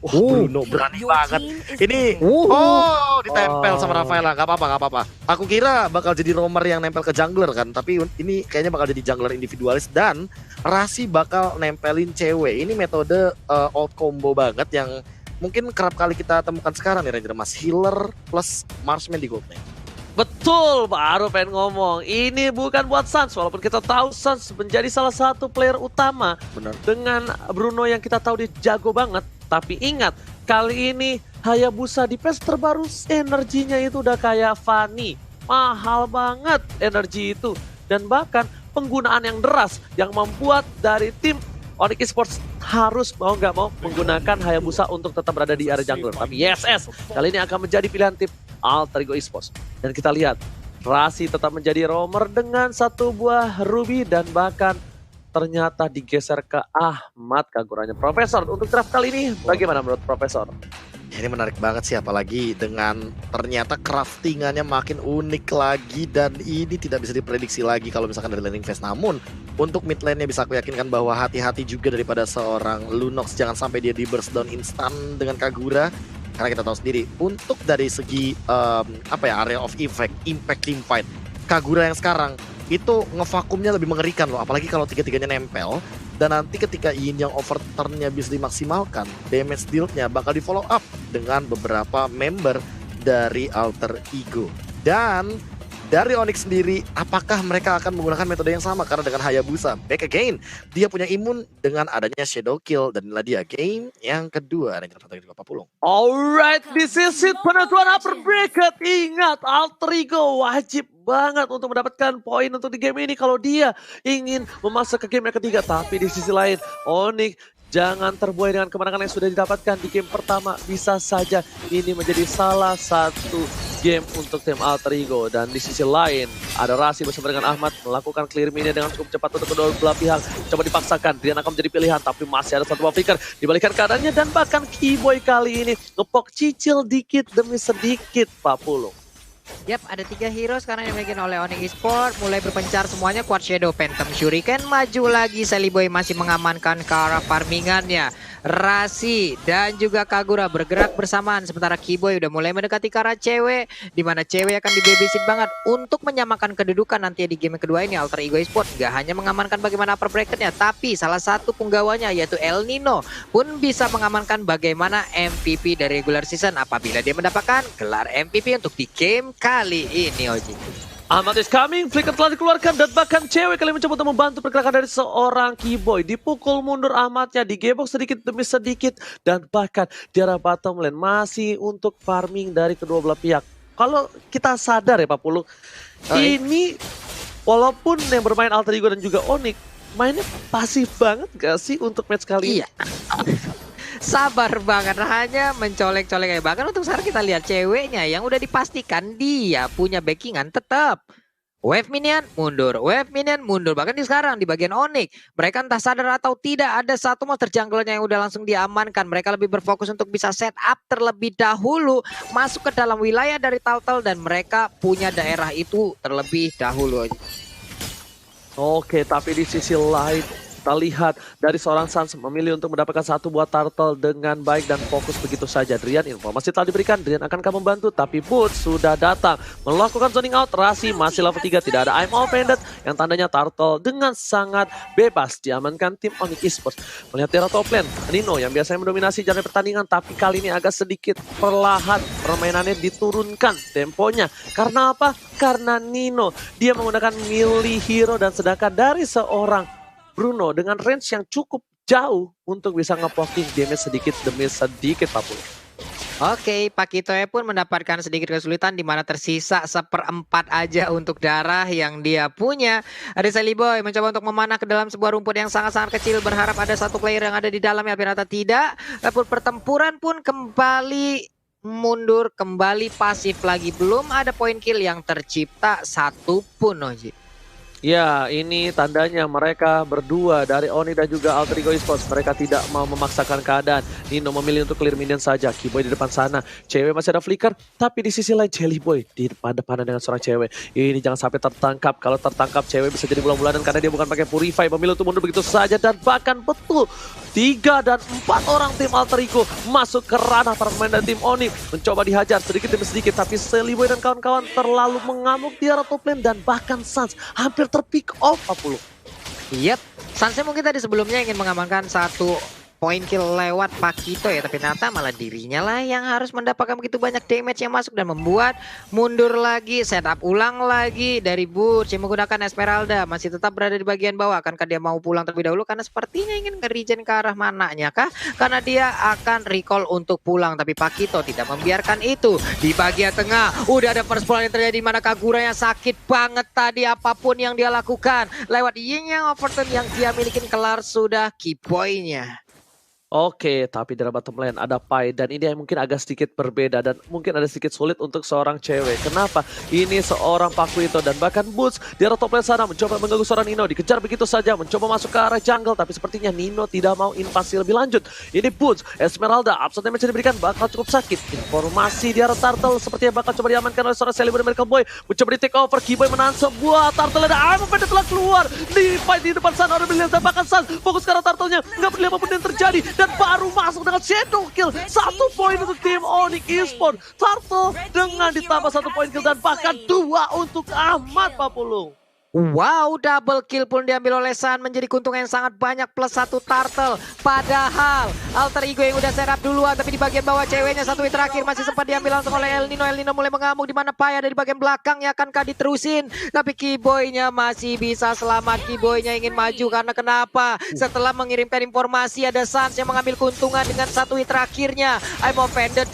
Wah, Bruno berani banget. Ini, ditempel sama Rafaela. Gak apa-apa, gak apa-apa. Aku kira bakal jadi roamer yang nempel ke jungler kan. Tapi ini kayaknya bakal jadi jungler individualis. Dan Rasi bakal nempelin cewek. Ini metode old combo banget yang mungkin kerap kali kita temukan sekarang nih Ranger Mas. Healer plus marksman di gold lane. Betul, baru pengen ngomong. Ini bukan buat Suns, walaupun kita tahu Suns menjadi salah satu player utama. Benar. Dengan Bruno yang kita tahu dia jago banget. Tapi ingat, kali ini Hayabusa di patch terbaru energinya itu udah kayak Fanny. Mahal banget energi itu. Dan bahkan penggunaan yang deras yang membuat dari tim Onyx Esports harus mau nggak mau menggunakan Hayabusa untuk tetap berada di area jungler. Tapi YSS kali ini akan menjadi pilihan tim Alter Ego Esports. Dan kita lihat, Rasi tetap menjadi roamer dengan satu buah ruby dan bahkan ternyata digeser ke Ahmad Kaguranya. Profesor, untuk draft kali ini bagaimana menurut Profesor? Ini menarik banget sih, apalagi dengan ternyata craftingannya makin unik lagi. Dan ini tidak bisa diprediksi lagi kalau misalkan dari landing phase. Namun untuk mid lane-nya bisa aku yakinkan bahwa hati-hati juga daripada seorang Lunox. Jangan sampai dia di burst down instan dengan Kagura. Karena kita tahu sendiri, untuk dari segi area of effect, impact team fight, Kagura yang sekarang itu ngevakumnya lebih mengerikan loh. Apalagi kalau tiga-tiganya nempel. Dan nanti ketika Yin yang overturn-nya bisa dimaksimalkan, damage deal-nya bakal di follow up dengan beberapa member dari Alter Ego. Dan dari Onyx sendiri, apakah mereka akan menggunakan metode yang sama? Karena dengan Hayabusa, back again, dia punya imun dengan adanya Shadow Kill. Dan inilah dia game yang kedua. Ranger Satu juga Papulung. Alright, this is it. Penentuan upper bracket. Ingat, Alter Ego wajib banget untuk mendapatkan poin untuk di game ini kalau dia ingin memasuk ke game yang ketiga. Tapi di sisi lain, Onyx jangan terbuai dengan kemenangan yang sudah didapatkan di game pertama. Bisa saja ini menjadi salah satu game untuk tim Alter Ego. Dan di sisi lain, ada Rasi bersama dengan Ahmad melakukan clear mini dengan cukup cepat untuk kedua belah pihak. Coba dipaksakan, Drian akan menjadi pilihan. Tapi masih ada satu buah flicker, dibalikan keadaannya. Dan bahkan Keyboy kali ini ngepok cicil dikit demi sedikit, Pak Pulung. Yap, ada 3 hero sekarang yang dimiliki oleh Onyx Esports. Mulai berpencar semuanya, Quad Shadow, Phantom Shuriken maju lagi. Saliboy masih mengamankan ke arah farmingannya. Rasi dan juga Kagura bergerak bersamaan. Sementara Keyboy udah mulai mendekati ke arah cewek. Dimana cewek akan dibabysit banget untuk menyamakan kedudukan nanti di game kedua ini. Alter Ego Esports gak hanya mengamankan bagaimana upper bracketnya, tapi salah satu penggawanya yaitu El Nino pun bisa mengamankan bagaimana MVP dari regular season apabila dia mendapatkan gelar MVP untuk di game kali ini, Oji. Ahmad is coming, flicker telah dikeluarkan dan bahkan cewek kali mencoba untuk membantu pergerakan dari seorang Keyboy. Dipukul mundur Ahmadnya, digebok sedikit demi sedikit dan bahkan di arah bottom lane masih untuk farming dari kedua belah pihak. Kalau kita sadar ya Pak Pulung, ini walaupun yang bermain Alter Ego dan juga Onyx mainnya pasif banget gak sih untuk match kali ini? Iya. Sabar banget, hanya mencolek-colek aja. Bahkan untuk sekarang kita lihat ceweknya yang udah dipastikan dia punya backingan tetap. Wave minion mundur, wave minion mundur. Bahkan di sekarang di bagian Onyx, mereka entah sadar atau tidak ada satu monster jungle-nya yang udah langsung diamankan. Mereka lebih berfokus untuk bisa set up terlebih dahulu, masuk ke dalam wilayah dari Turtle dan mereka punya daerah itu terlebih dahulu. Oke, tapi di sisi lain kita lihat dari seorang Suns memilih untuk mendapatkan satu buah turtle dengan baik dan fokus begitu saja. Drian, informasi telah diberikan, Drian akankah membantu? Tapi Boots sudah datang melakukan zoning out. Rasi masih level 3, tidak ada I'm offended yang tandanya turtle dengan sangat bebas diamankan tim Onyx Esports. Melihat Terra top lane, Nino yang biasanya mendominasi jalan pertandingan tapi kali ini agak sedikit perlahan permainannya diturunkan temponya. Karena apa? Karena Nino dia menggunakan melee hero dan sedangkan dari seorang Bruno dengan range yang cukup jauh untuk bisa ngepoking damage sedikit demi sedikit Pak Pulung. Oke, Pak Kitoe pun mendapatkan sedikit kesulitan di mana tersisa 1/4 aja untuk darah yang dia punya. Ada Saliboy mencoba untuk memanah ke dalam sebuah rumput yang sangat-sangat kecil, berharap ada satu player yang ada di dalamnya, ternyata tidak. Tapi pertempuran pun kembali mundur, kembali pasif lagi. Belum ada poin kill yang tercipta satupun, Oji. Ya, ini tandanya mereka berdua dari Oni dan juga Alter Ego Esports. Mereka tidak mau memaksakan keadaan. Nino memilih untuk clear minion saja. Keyboy di depan sana. Cewek masih ada flicker. Tapi di sisi lain Jellyboy di depan-depanan dengan seorang cewek. Ini jangan sampai tertangkap. Kalau tertangkap cewek bisa jadi bulan-bulanan karena dia bukan pakai purify. Memilih untuk mundur begitu saja. Dan bahkan betul 3 dan 4 orang tim Alter Ego masuk ke ranah para pemain dari tim Onyx. Mencoba dihajar sedikit demi sedikit, tapi Seliboy dan kawan-kawan terlalu mengamuk di arah top lane. Dan bahkan Sans hampir terpick off 40. Yep, Sansnya mungkin tadi sebelumnya ingin mengamankan satu poin kill lewat Pakito ya, tapi ternyata malah dirinya lah yang harus mendapatkan begitu banyak damage yang masuk dan membuat mundur lagi, setup ulang lagi dari Butch yang menggunakan Esmeralda. Masih tetap berada di bagian bawah. Akankah dia mau pulang terlebih dahulu karena sepertinya ingin nge-regen ke arah mananya kah? Karena dia akan recall untuk pulang, tapi Pakito tidak membiarkan itu. Di bagian tengah udah ada first pull yang terjadi, di mana Kagura yang sakit banget tadi. Apapun yang dia lakukan lewat Yin Yang Overturn yang dia milikin, kelar sudah key point-nya. Oke, tapi di bottom lane ada Pai dan ini yang mungkin agak sedikit berbeda dan mungkin ada sedikit sulit untuk seorang cewek. Kenapa? Ini seorang Pakuito dan bahkan Boots di arah top lane sana mencoba mengganggu seorang Nino, dikejar begitu saja, mencoba masuk ke arah jungle, tapi sepertinya Nino tidak mau invasi lebih lanjut. Ini Boots, Esmeralda, absen damage yang diberikan bakal cukup sakit. Informasi di arah Turtle sepertinya bakal coba diamankan oleh seorang Seliboy dan Miracle Boy. Mencoba di take over, Keyboy menahan sebuah Turtle dan Armor Pendek telah keluar. Di fight di depan sana, orang Brilliant dan bahkan Sans fokus ke arah Turtle-nya, nggak peduli apapun yang terjadi. Dan baru masuk dengan shadow kill. 1 poin untuk tim Onyx Esports. Turtle dengan ditambah 1 poin kill dan bahkan 2 untuk Ahmad Papulung. Wow, double kill pun diambil oleh San, menjadi keuntungan yang sangat banyak plus 1 Turtle. Padahal Alter Ego yang udah serap duluan, tapi di bagian bawah ceweknya satu hit terakhir masih sempat diambil langsung oleh El Nino. El Nino mulai mengamuk, di mana Pai ada di bagian belakangnya, akankah diterusin? Tapi Keyboy-nya masih bisa selamat. Keyboy-nya ingin maju karena kenapa? Setelah mengirimkan informasi ada Sans yang mengambil keuntungan dengan satu hit terakhirnya. I'm offended,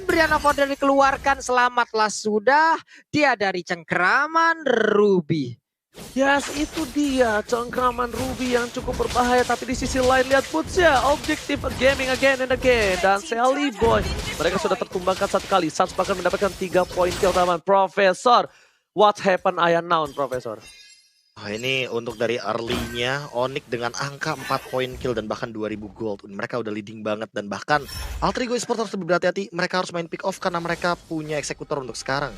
Brian of Order dikeluarkan, selamatlah sudah dia dari cengkraman Ruby. Yes, itu dia cengkraman Ruby yang cukup berbahaya. Tapi di sisi lain lihat Boots ya, objektif gaming again and again. Dan Seliboy, mereka sudah tertumbangkan 1 kali. Sans bahkan mendapatkan 3 poin kill taman. Profesor, what happened I unknown, Profesor? Ini untuk dari early-nya Onyx dengan angka 4 poin kill dan bahkan 2000 gold. Mereka udah leading banget dan bahkan Alter Ego Esports harus lebih berhati-hati. Mereka harus main pick off karena mereka punya eksekutor untuk sekarang.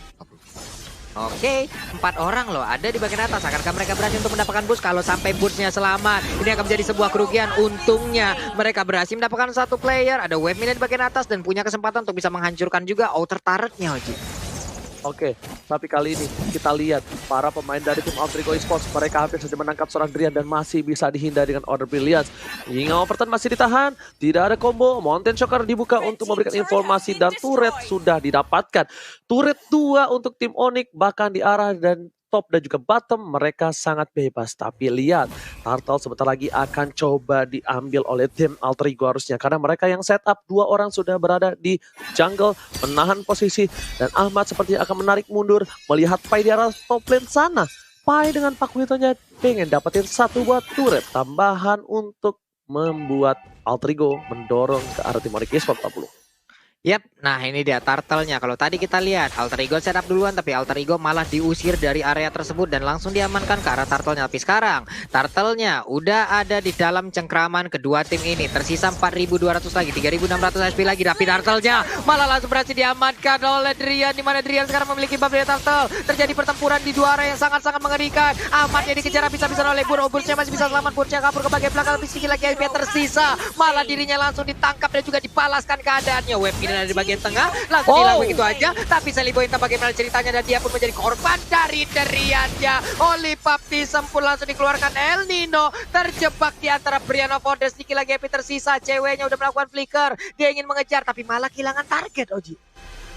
Oke, 4 orang loh ada di bagian atas. Akankah mereka berhasil untuk mendapatkan boost? Kalau sampai boostnya selamat, ini akan menjadi sebuah kerugian. Untungnya mereka berhasil mendapatkan 1 player. Ada wave minion di bagian atas dan punya kesempatan untuk bisa menghancurkan juga outer turret-nya, Oji. Oke, tapi kali ini kita lihat para pemain dari tim Alter Ego Esports, mereka hampir saja menangkap seorang Drian dan masih bisa dihindari dengan Order Brilliance. Hingga Overton masih ditahan, tidak ada combo, Mountain Shocker dibuka untuk memberikan informasi dan turret sudah didapatkan. Turret 2 untuk tim Onyx, bahkan di arah dan top dan juga bottom mereka sangat bebas. Tapi lihat, Turtle sebentar lagi akan coba diambil oleh tim Alter Ego harusnya. Karena mereka yang setup 2 orang sudah berada di jungle, menahan posisi. Dan Ahmad sepertinya akan menarik mundur, melihat Pai di arah top lane sana. Pai dengan Pakuitonya pengen dapetin 1 buat turret tambahan untuk membuat Alter Ego mendorong ke arah tim Onyx Esports 40. Yap, nah ini dia Turtle-nya. Kalau tadi kita lihat Alter Ego setup duluan, tapi Alter Ego malah diusir dari area tersebut dan langsung diamankan ke arah Turtle-nya. Tapi sekarang Turtle-nya udah ada di dalam cengkraman kedua tim ini. Tersisa 4.200 lagi, 3.600 HP lagi. Tapi Turtle-nya malah langsung berhasil diamankan oleh Drian, di mana Drian sekarang memiliki buff dari Turtle. Terjadi pertempuran di 2 area yang sangat-sangat mengerikan. Ahmadnya dikejar habis-habisan oleh Bur. Burnya masih bisa selamat, Burnya kabur ke bagian belakang. Tapi sedikit lagi HP tersisa, malah dirinya langsung ditangkap dan juga dibalaskan keadaannya. Web ada di bagian tengah, langsung hilang begitu aja. Tapi Seliboy entah bagaimana ceritanya dan dia pun menjadi korban dari Driannya. Oli Papi sempur langsung dikeluarkan. El Nino terjebak di antara Brian of Order. Sedikit lagi HP tersisa, ceweknya udah melakukan flicker. Dia ingin mengejar tapi malah kehilangan target, Oji.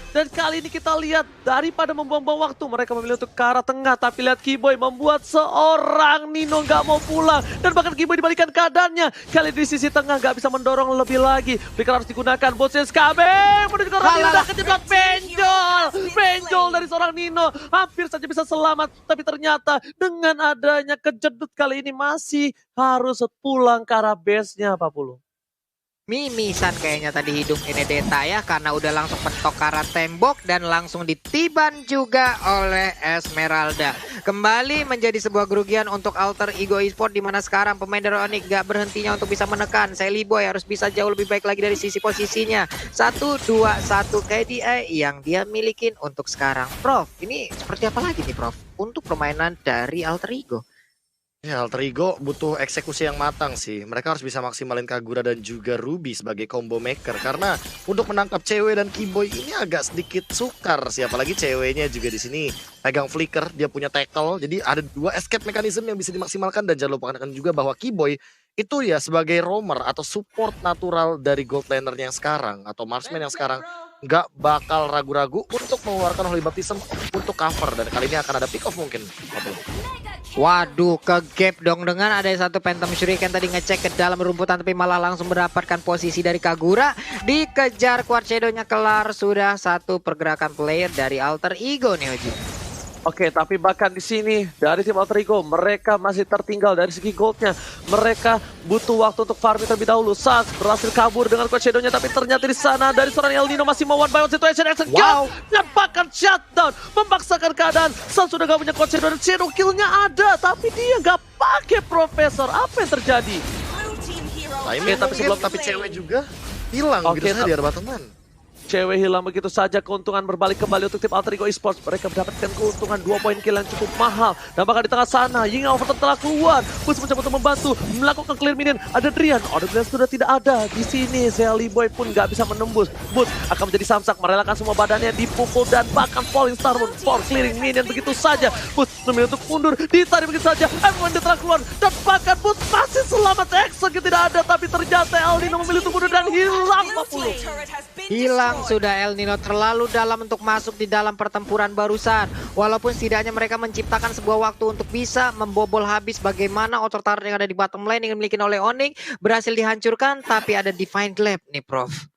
Dan kali ini kita lihat daripada membuang-buang waktu, mereka memilih untuk ke arah tengah. Tapi lihat Keyboy membuat seorang Nino nggak mau pulang. Dan bahkan Keyboy dibalikan keadaannya. Kali di sisi tengah nggak bisa mendorong lebih lagi. Flicker harus digunakan. Botses KB menuju ke arah Nino dan kejebak penjol. Penjol dari seorang Nino. Hampir saja bisa selamat. Tapi ternyata dengan adanya kejedut kali ini masih harus pulang ke arah base-nya Pak Pulu. Mimisan kayaknya tadi hidung ini Deta ya, karena udah langsung pentok ke arah tembok dan langsung ditiban juga oleh Esmeralda. Kembali menjadi sebuah kerugian untuk Alter Ego Esports, di mana sekarang pemain dari Onyx gak berhentinya untuk bisa menekan. Seliboy harus bisa jauh lebih baik lagi dari sisi posisinya. 1-2-1 KDA yang dia milikin untuk sekarang. Prof, ini seperti apa lagi nih Prof untuk permainan dari Alter Ego? Ya, Alter Ego butuh eksekusi yang matang sih. Mereka harus bisa maksimalin Kagura dan juga Ruby sebagai combo maker. Karena untuk menangkap cewek dan Keyboy ini agak sedikit sukar sih. Apalagi ceweknya juga di sini pegang flicker, dia punya tackle. Jadi ada dua escape mechanism yang bisa dimaksimalkan. Dan jangan lupakan juga bahwa Keyboy itu ya sebagai roamer atau support natural dari gold laner yang sekarang. Atau marksman yang sekarang nggak bakal ragu-ragu untuk mengeluarkan Holy Baptism untuk cover. Dan kali ini akan ada pick off mungkin. Waduh, ke gap dong dengan ada satu Phantom Shuriken tadi ngecek ke dalam rumputan tapi malah langsung mendapatkan posisi dari Kagura. Dikejar Quad Shadow-nya kelar, sudah satu pergerakan player dari Alter Ego nih Oji. Oke, tapi bahkan di sini dari tim Alter Ego mereka masih tertinggal dari segi goldnya. Mereka butuh waktu untuk farming terlebih dahulu. Sans berhasil kabur dengan Quad Shadow-nya, tapi ternyata di sana dari seorang El Nino masih mau one by one situation action dan bahkan shutdown memaksakan keadaan. Sans sudah gak punya Quad Shadow dan Shadow kill-nya ada, tapi dia gak pakai Profesor. Apa yang terjadi? Timing tapi sebelum tapi cewek juga hilang gitu saja di arah teman. Cewek hilang begitu saja, keuntungan berbalik kembali untuk tim Alter Ego Esports. Mereka mendapatkan keuntungan 2 poin kill yang cukup mahal. Dan bahkan di tengah sana, Ying Overton telah keluar. Bus mencoba untuk membantu, melakukan clear minion. Ada Drian, Drian sudah tidak ada. Di sini, Zeliboy pun gak bisa menembus. Bus akan menjadi samsak, merelakan semua badannya dipukul. Dan bahkan Falling Star pun for clearing minion begitu saja. Bus memilih untuk mundur, ditarik begitu saja. M1 telah keluar. Dan bahkan Bus masih selamat, execute tidak ada. Tapi ternyata El Nino memilih untuk mundur dan hilang 40. Hilang sudah El Nino, terlalu dalam untuk masuk di dalam pertempuran barusan. Walaupun setidaknya mereka menciptakan sebuah waktu untuk bisa membobol habis bagaimana outer turret yang ada di bottom lane yang dimiliki oleh Onyx berhasil dihancurkan, tapi ada Divine Glaive nih Prof.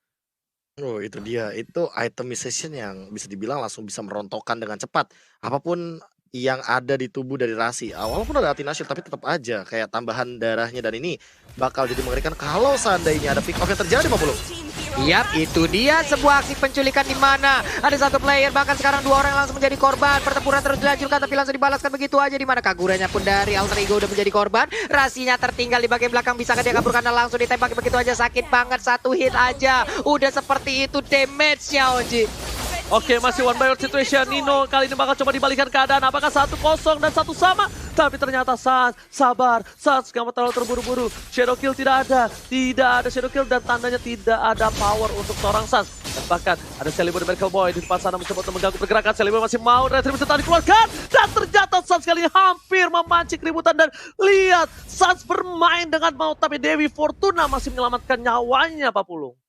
Oh itu dia, itu itemization yang bisa dibilang langsung bisa merontokkan dengan cepat. Apapun yang ada di tubuh dari Rasi. Walaupun ada Athena Shield tapi tetap aja kayak tambahan darahnya dan ini bakal jadi mengerikan kalau seandainya ada pick off yang terjadi 50. Yap, itu dia sebuah aksi penculikan di mana ada satu player, bahkan sekarang 2 orang langsung menjadi korban. Pertempuran terus dilanjutkan tapi langsung dibalaskan begitu aja, di mana Kaguranya pun dari Alter Ego udah menjadi korban. Rasinya tertinggal di bagian belakang, bisa dia kaburkan dan langsung ditembak begitu aja, sakit banget, satu hit aja. Udah seperti itu damage-nya Oji. Oke, masih one by one situation. Nino kali ini bakal coba dibalikan keadaan. Apakah 1-0 dan 1 sama? Tapi ternyata Sans sabar. Sans gak mau terlalu terburu-buru. Shadow kill tidak ada. Tidak ada shadow kill dan tandanya tidak ada power untuk seorang Sans. Dan bahkan ada Celebi dan Miracle Boy di depan sana mencoba untuk mengganggu pergerakan. Celebi masih mau retribusi tadi dikeluarkan. Dan ternyata Sans kali ini hampir memancing keributan. Dan lihat, Sans bermain dengan mau. Tapi Dewi Fortuna masih menyelamatkan nyawanya, Pak Pulung.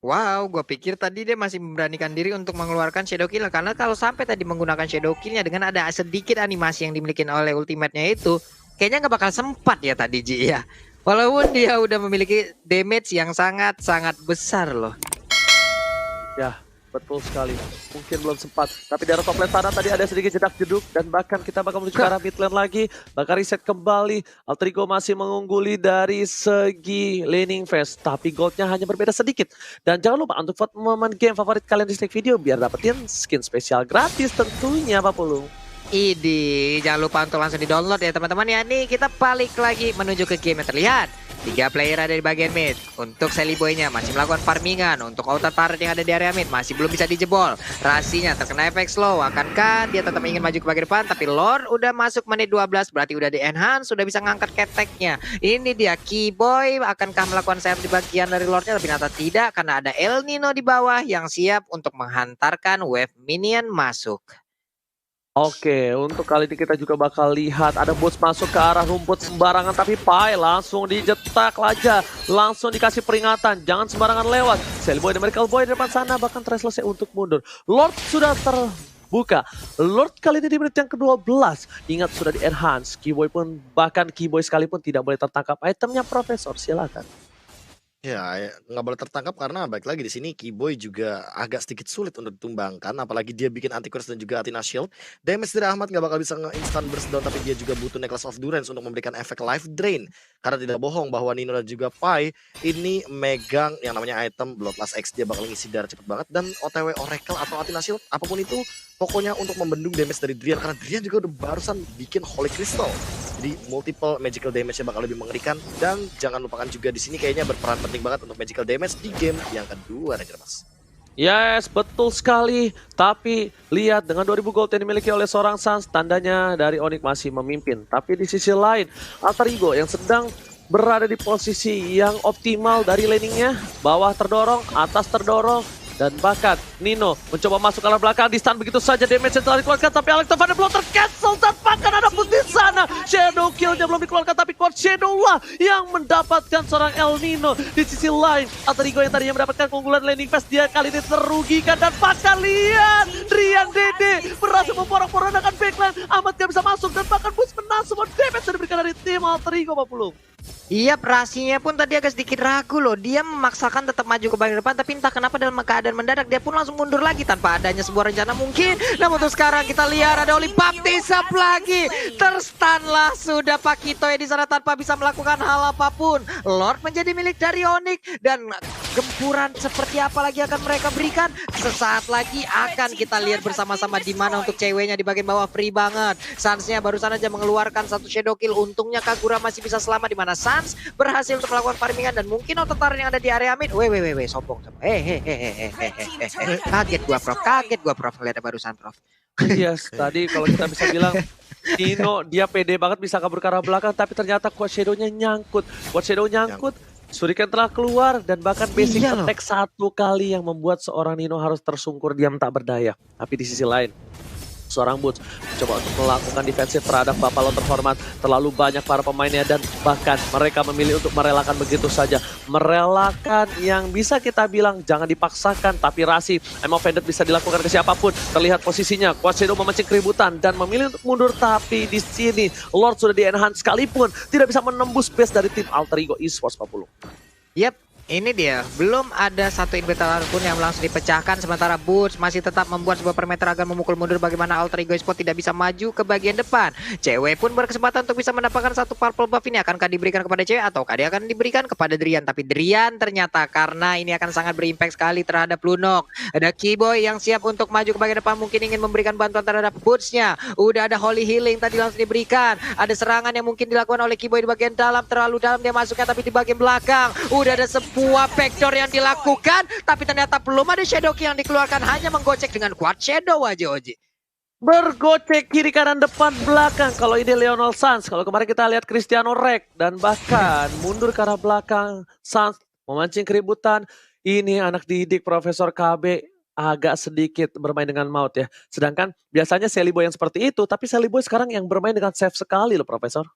Wow, gue pikir tadi dia masih memberanikan diri untuk mengeluarkan Shadow Kill. Karena kalau sampai tadi menggunakan Shadow Kill-nya dengan ada sedikit animasi yang dimiliki oleh ultimate-nya itu, kayaknya nggak bakal sempat ya tadi Ji ya. Walaupun dia udah memiliki damage yang sangat-sangat besar loh. Ya, betul sekali. Mungkin belum sempat. Tapi di arah top lane sana tadi ada sedikit jedak jeduk. Dan bahkan kita bakal menuju ke arah mid lane lagi. Bakal reset kembali. Alter Ego masih mengungguli dari segi laning phase. Tapi goldnya hanya berbeda sedikit. Dan jangan lupa untuk vote momen game favorit kalian di snack video. Biar dapetin skin spesial gratis tentunya Pak Pulung. Idi, jangan lupa untuk langsung di-download ya teman-teman ya. Nih kita balik lagi menuju ke game yang terlihat. 3 player ada di bagian mid. Untuk Celebi-nya masih melakukan farmingan. Untuk outer turret yang ada di area mid masih belum bisa dijebol. Rasinya terkena efek slow. Akankah dia tetap ingin maju ke bagian depan? Tapi Lord udah masuk menit 12. Berarti udah di-enhance. Sudah bisa ngangkat keteknya. Ini dia Keyboy. Akankah melakukan sayap di bagian dari Lordnya? Tapi ternyata tidak. Karena ada El Nino di bawah yang siap untuk menghantarkan wave minion masuk. Oke, untuk kali ini kita juga bakal lihat ada boots masuk ke arah rumput sembarangan. Tapi Pai langsung dijetak aja. Langsung dikasih peringatan. Jangan sembarangan lewat. Celebi dan Miracle Boy di depan sana bahkan selesai untuk mundur. Lord sudah terbuka. Lord kali ini di menit yang ke-12. Ingat sudah di-enhance. Keyboy pun, bahkan Keyboy sekalipun tidak boleh tertangkap. Itemnya Profesor, silakan. Ya, nggak boleh tertangkap karena baik lagi di sini Keyboy juga agak sedikit sulit untuk ditumbangkan, apalagi dia bikin anti-curse dan juga Athena Shield. Damage dari Ahmad nggak bakal bisa nge-instant burst down, tapi dia juga butuh Necklace of Durance untuk memberikan efek life drain. Karena tidak bohong bahwa Nino dan juga Pai ini megang yang namanya item Bloodlust X, dia bakal ngisi darah cepet banget. Dan OTW Oracle atau Athena Shield, apapun itu, pokoknya untuk membendung damage dari Drian. Karena Drian juga udah barusan bikin Holy Crystal. Jadi multiple magical damage-nya bakal lebih mengerikan. Dan jangan lupakan juga di sini kayaknya berperan penting banget untuk magical damage di game yang kedua nih Mas. Yes, betul sekali. Tapi lihat dengan 2000 gold yang dimiliki oleh seorang Suns, tandanya dari Onyx masih memimpin. Tapi di sisi lain, Alter Ego yang sedang berada di posisi yang optimal dari laningnya. Bawah terdorong, atas terdorong. Dan bahkan Nino mencoba masuk ke arah belakang, di stun begitu saja, damage yang telah dikeluarkan, tapi Alex Tavana belum tercancel dan bahkan ada pun di sana Shadow Kill-nya belum dikeluarkan, tapi Quad Shadow lah yang mendapatkan seorang El Nino. Di sisi lain, Alter Ego yang tadinya mendapatkan keunggulan landing phase, dia kali ini terugikan, dan bahkan lihat Drian Dede berhasil memporak-porandakan backline. Ahmad gak bisa masuk, dan bahkan Boots menang semua damage yang diberikan dari tim Alter Ego, Pak Pulung. Iya, Rasinya pun tadi agak sedikit ragu loh. Dia memaksakan tetap maju ke bagian depan, tapi entah kenapa dalam keadaan mendadak dia pun langsung mundur lagi tanpa adanya sebuah rencana mungkin. Namun untuk sekarang kita lihat ada Oli Baptisap lagi. Terstanlah sudah Pakito di sana tanpa bisa melakukan hal apapun. Lord menjadi milik dari Onyx, dan gempuran seperti apa lagi akan mereka berikan? Sesaat lagi akan kita lihat bersama-sama di mana untuk ceweknya di bagian bawah free banget. Suns-nya barusan aja mengeluarkan satu shadow kill. Untungnya Kagura masih bisa selamat, di mana Suns berhasil untuk melakukan farmingan, dan mungkin ototaran yang ada di area mid. Weh, sombong. Kaget gua Prof ngeliatnya barusan, Prof. Yes, tadi kalau kita bisa bilang Nino dia pede banget bisa kabur ke arah belakang, tapi ternyata Quad Shadow-nya nyangkut. Shuriken telah keluar, dan bahkan basic attack satu kali yang membuat seorang Nino harus tersungkur diam tak berdaya. Tapi di sisi lain, seorang Boots mencoba untuk melakukan defensif terhadap Buffalo terhormat. Terlalu banyak para pemainnya, dan bahkan mereka memilih untuk merelakan begitu saja. Merelakan yang bisa kita bilang jangan dipaksakan, tapi Rasi, I'm offended bisa dilakukan ke siapapun. Terlihat posisinya, Quad Shadow memancing keributan dan memilih untuk mundur, tapi di sini Lord sudah di-enhance sekalipun tidak bisa menembus base dari tim Alter Ego Esports, Pak Pulung. Yap. Ini dia, belum ada satu inventar pun yang langsung dipecahkan, sementara Boots masih tetap membuat sebuah perimeter agar memukul mundur bagaimana Alter Ego Esports tidak bisa maju ke bagian depan. Cewek pun berkesempatan untuk bisa mendapatkan satu purple buff ini. Akankah diberikan kepada cewek ataukah dia akan diberikan kepada Drian? Tapi Drian ternyata, karena ini akan sangat berimpact sekali terhadap Lunok. Ada Keyboy yang siap untuk maju ke bagian depan, mungkin ingin memberikan bantuan terhadap Boots-nya. Udah ada Holy Healing tadi langsung diberikan. Ada serangan yang mungkin dilakukan oleh Keyboy di bagian dalam, terlalu dalam dia masuknya, tapi di bagian belakang udah ada sebuah backdoor yang dilakukan, tapi ternyata belum ada shadow kill yang dikeluarkan, hanya menggocek dengan Quad Shadow aja, Oji. Bergocek kiri kanan depan belakang. Kalau ini Leonel Suns, kalau kemarin kita lihat Cristiano Rek, dan bahkan mundur ke arah belakang. Suns memancing keributan. Ini anak didik Profesor KB agak sedikit bermain dengan maut ya. Sedangkan biasanya Sally Boy yang seperti itu, tapi Sally Boy sekarang yang bermain dengan safe sekali loh, Profesor.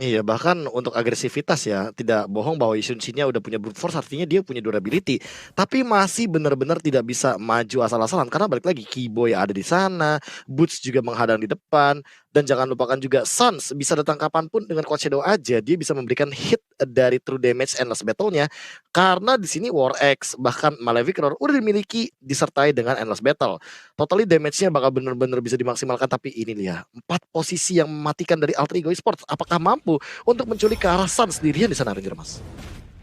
Iya, bahkan untuk agresivitas ya, tidak bohong bahwa Yishun-Shin-nya udah punya brute force, artinya dia punya durability. Tapi masih benar-benar tidak bisa maju asal-asalan, karena balik lagi Keyboy ada di sana, Boots juga menghadang di depan, dan jangan lupakan juga Suns bisa datang kapanpun dengan Quad Shadow aja, dia bisa memberikan hit dari true damage endless battle-nya, karena di sini War X bahkan Malefic Roar udah dimiliki disertai dengan endless battle. Totally damage-nya bakal benar-benar bisa dimaksimalkan, tapi ini dia 4 posisi yang mematikan dari Alter Ego Esports. Apakah mampu untuk menculik ke arah Suns sendirian di sana, Ranger Mas?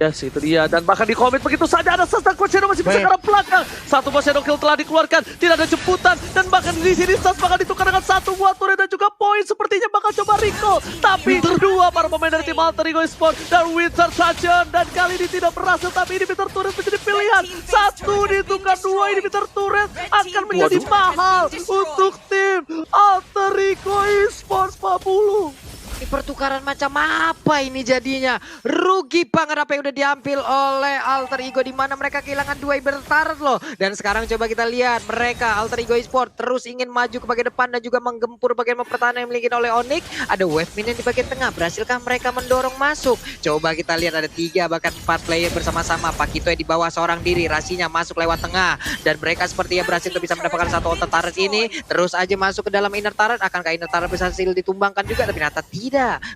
Yes, itu dia. Dan bahkan di komit begitu saja ada Suns, Quad Shadow masih bisa ke arah belakang. Satu buah Shadow Kill telah dikeluarkan, tidak ada jemputan, dan bahkan di sini Suns bakal ditukar dengan satu buah turret dan juga poin. Sepertinya bakal coba recall, tapi dua para pemain dari tim Alter Ego Esports dan Winter Sachin, dan kali ini tidak berhasil. Tapi ini Winter Turret menjadi pilihan. Satu ditukar, dua ini Winter Turret akan menjadi mahal untuk tim Alter Ego Esports, Pak Pulu. Ini pertukaran macam apa ini jadinya? Rugi banget apa yang udah diambil oleh Alter Ego, di mana mereka kehilangan 2 inventar loh. Dan sekarang coba kita lihat mereka Alter Ego Esports terus ingin maju ke bagian depan dan juga menggempur bagian pertahanan yang dimiliki oleh Onyx. Ada wave minion di bagian tengah. Berhasilkah mereka mendorong masuk? Coba kita lihat, ada 3 bahkan 4 player bersama-sama. Pakito yang di bawah seorang diri, Rasinya masuk lewat tengah, dan mereka sepertinya berhasil untuk bisa mendapatkan satu outer turret ini. Terus aja masuk ke dalam inner turret. Akankah inner turret berhasil ditumbangkan juga? Tapi ternyata tidak.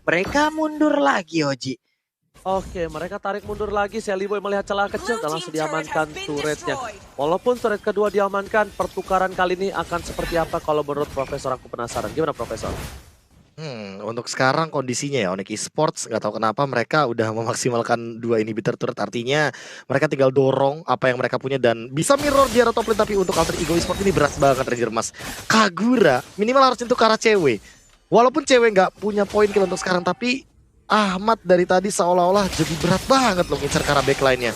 Mereka mundur lagi, Oji. Oke, mereka tarik mundur lagi. Sally Boy melihat celah kecil dan langsung diamankan turretnya. Walaupun turret kedua diamankan, pertukaran kali ini akan seperti apa kalau menurut Profesor? Aku penasaran. Gimana, Profesor? Untuk sekarang kondisinya ya, Onyx Esports nggak tahu kenapa mereka udah memaksimalkan 2 inhibitor turret, artinya mereka tinggal dorong apa yang mereka punya dan bisa mirror di arah top lane. Tapi untuk Alter Ego Esports ini berat banget, Ranger Mas. Kagura minimal harus nyentuh ke arah cewek. Walaupun cewek nggak punya poin kill untuk sekarang, tapi Ahmad dari tadi seolah-olah jadi berat banget loh ngincar ke arah backline-nya.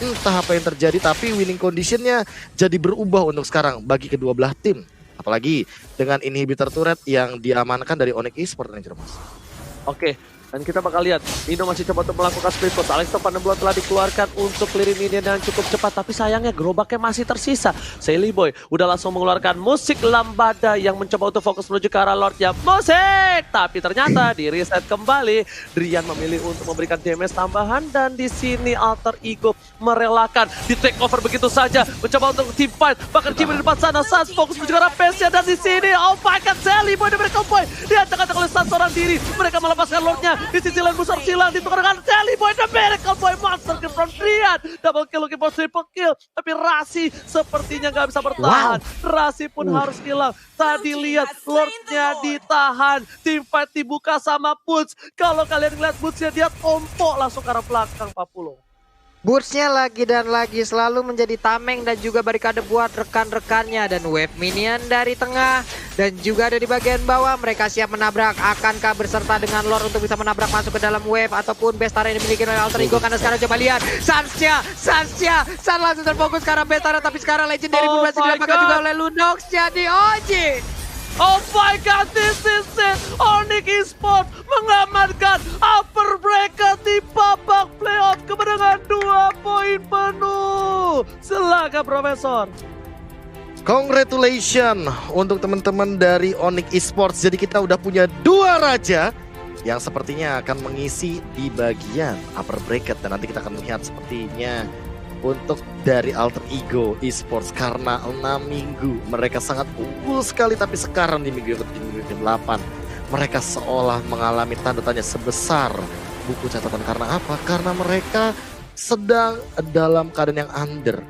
entah apa yang terjadi, tapi winning conditionnya jadi berubah untuk sekarang bagi kedua belah tim. Apalagi dengan inhibitor turret yang diamankan dari Onyx Esports Ranger Mas. Oke, dan kita bakal lihat Nino masih coba untuk melakukan split push. Alex Top 6 telah dikeluarkan untuk clearing minion yang cukup cepat, tapi sayangnya gerobaknya masih tersisa. Sally Boy udah langsung mengeluarkan musik lambada yang mencoba untuk fokus menuju ke arah Lordnya musik, tapi ternyata di reset kembali. Drian memilih untuk memberikan damage tambahan, dan di sini Alter Ego merelakan di take over begitu saja, mencoba untuk team fight. Bahkan Jimmy di depan sana, Sans fokus menuju ke arah face-nya, dan di sini oh my god, Sally Boy diberi komboy, diacak-acak oleh Sans seorang diri. Mereka melepaskan Lordnya. Di sisi lain Busar silang ditukar dengan Sally Boy, the miracle boy monster kill from Drian. Double kill looking for triple kill, tapi Rasi sepertinya nggak bisa bertahan. Rasi pun harus hilang. Tadi lihat Lordnya ditahan, team fight dibuka sama Boots. Kalau kalian lihat Bootsnya, dia tompok langsung ke arah belakang Papulo. Bootsnya lagi dan lagi selalu menjadi tameng dan juga barikade buat rekan-rekannya, dan wave minion dari tengah dan juga ada di bagian bawah. Mereka siap menabrak. Akankah berserta dengan Lord untuk bisa menabrak masuk ke dalam wave ataupun Bestara yang dimiliki oleh Alter Ego? Karena sekarang coba lihat Sansnya San langsung terfokus ke arah Bestara, tapi sekarang Legendary pun berhasil didapatkan juga oleh Lunox. Jadi Oji, oh my god, this is it. Onyx Esports mengamankan upper bracket di babak playoff kemenangan 2 poin penuh. Silakan Profesor. Congratulations untuk teman-teman dari Onyx Esports. Jadi kita udah punya 2 raja yang sepertinya akan mengisi di bagian upper bracket, dan nanti kita akan melihat sepertinya untuk dari Alter Ego Esports karena 6 minggu mereka sangat unggul sekali, tapi sekarang di minggu ke-7, minggu ke-8 mereka seolah mengalami tanda tanya sebesar buku catatan. Karena apa? Karena mereka sedang dalam keadaan yang under.